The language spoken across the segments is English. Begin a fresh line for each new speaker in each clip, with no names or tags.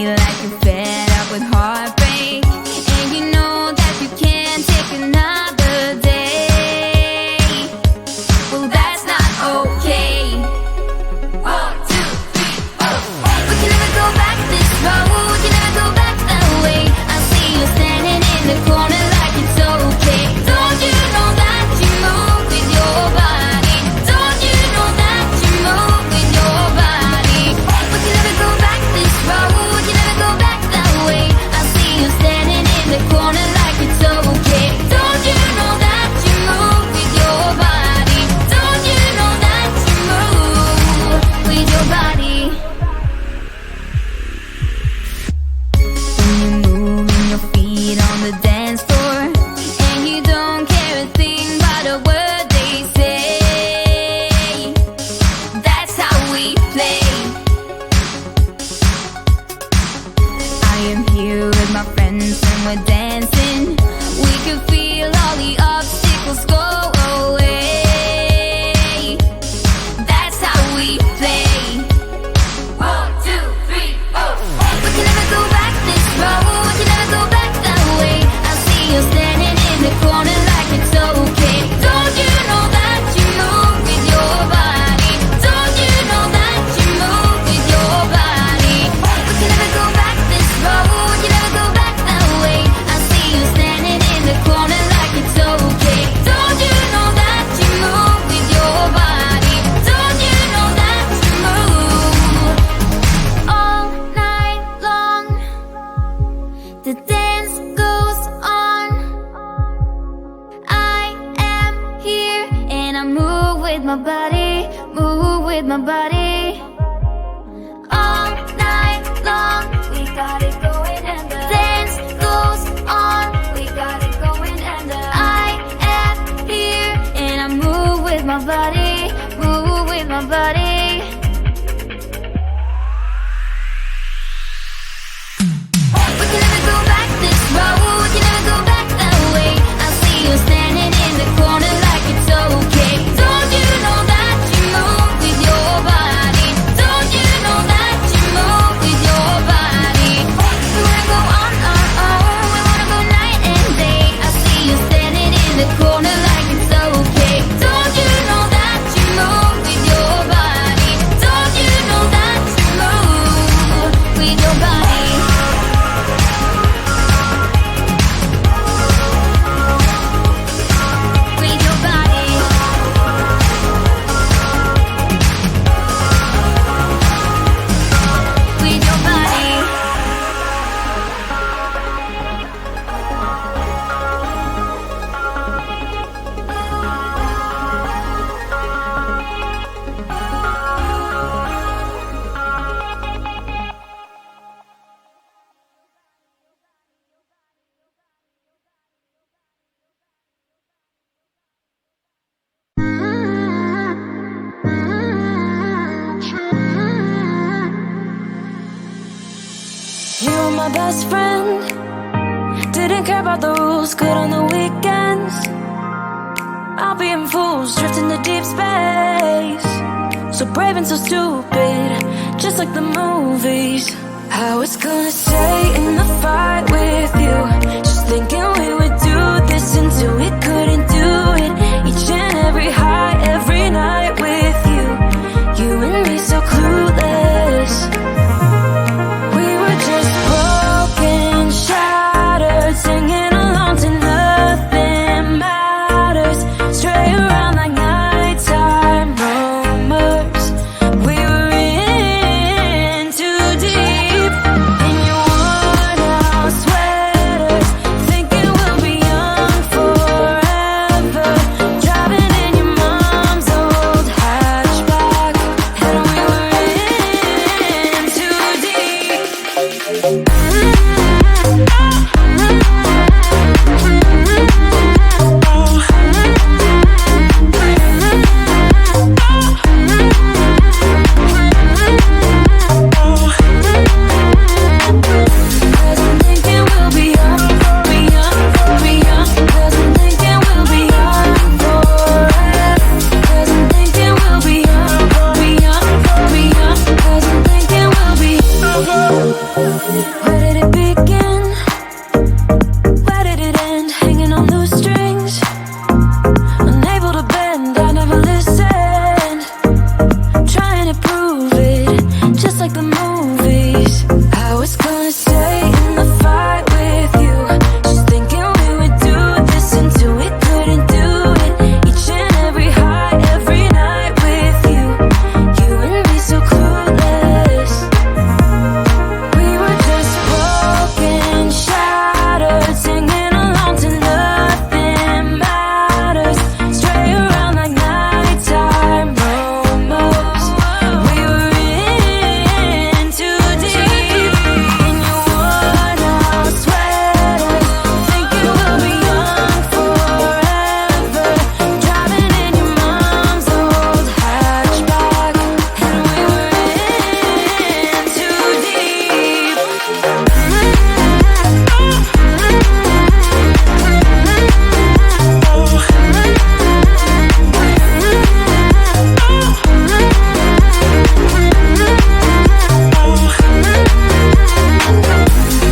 feel like you're fed up with heartbreak, and you know that you can't take another day. Well, that's not okay. 1, 2, 3, 4. We can never go back this road, can never go back that way. I see you standing in the corner like it's okay. Don't you know that you move with your body? Don't you know that you move with your body? We can never go back this road, can never go back that way. I see you standing in the corner like it's okay. Don't you know that you move with your body? Don't you know that you move with your body? When you're moving your feet on the dance floor, and you don't care a thing about a word they say, that's how we play. I am here with my friends and we're dancing. We can feel all the obstacles go away. That's how we play. 1, 2, 3, 4. We can never go back this road, can never go back that way. I see you standing in the corner like it's okay. Don't you know that you move with your body? Don't you know that you move with your body? We can never go back this road, can never go back that way. I see you standing in the corner like it's okay. Don't you know that you move with your body? Don't you know that you move all night long? The dance goes on. I am here and I move with my body, move with my body. All night long, we got it going and the dance goes on. We got it going and I am here and I move with my body, move with my body. We can never go back this road, can never go back that way. I see you standing in the corner like it's okay. Don't you know that you move with your body? Don't you know that you move with your body? We wanna go on our own, we wanna go night and day. I see you standing in the corner like it's okay. Don't you know that you move with your body? Don't you know that you move with your body? With your body. With your body.
You were my best friend. Didn't care about the rules, good on the weekends. I'll be in fools, drifting to deep space. So brave and so stupid, just like the movies. I was gonna stay in the fight with you, just thinking we would do this until we couldn't do it. Each and every high, every night with you. You and me so clueless. We were just broken, shattered, singing along to nothing matters. Stray around like nighttime rumors. We were in too deep. In your worn-out sweaters, thinking we'll be young forever. Driving in your mom's old hatchback, and we were in too deep. Cause I'm thinking we'll be young, be young, be young. Cause I'm thinking we'll be young forever. Cause I'm thinking we'll be young, be young, be young. Cause I'm thinking we'll be Where did it begin? Where did it end? Hanging on loose strings, unable to bend. I never listened, trying to prove it, just like the movies. I was gonna stay in the fight with you, just thinking we would do this until we couldn't do it. Each and every high, every night with you, you and me so clueless. We were just broken, shattered, singing along to nothing matters. Stray around like nighttime momos. We were in too deep in your worn-out sweaters, thinking we'll be young forever. Driving in your mom's old hatchback, and we were in too deep.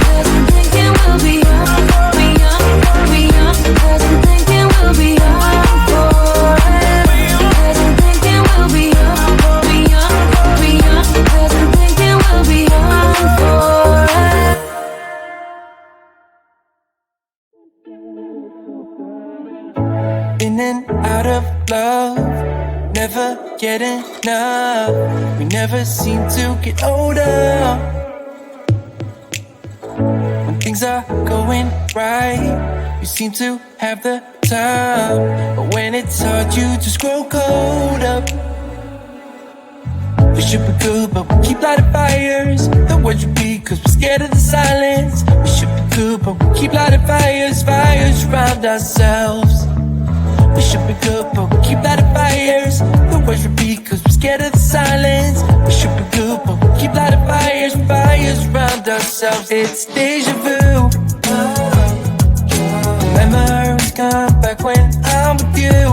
Cause I'm thinking we'll be young, be young, be young. Cause I'm thinking we'll be young forever. Cause I'm thinking we'll be young, be young, be young. Cause I'm thinking we'll be young forever.
In and out of love, never get enough. We never seem to get older. When things are going right, you seem to have the time. But when it's hard, you just grow colder. We should be good, but we keep lighting fires. The words repeat, cause we're scared of the silence. We should be good, but we keep lighting fires, fires around ourselves. We should be good, but we keep lighting fires. The words repeat, cause we're scared of the silence. We should be good, but we keep lighting fires, fires around ourselves. It's deja vu. Memories come back when I'm with you.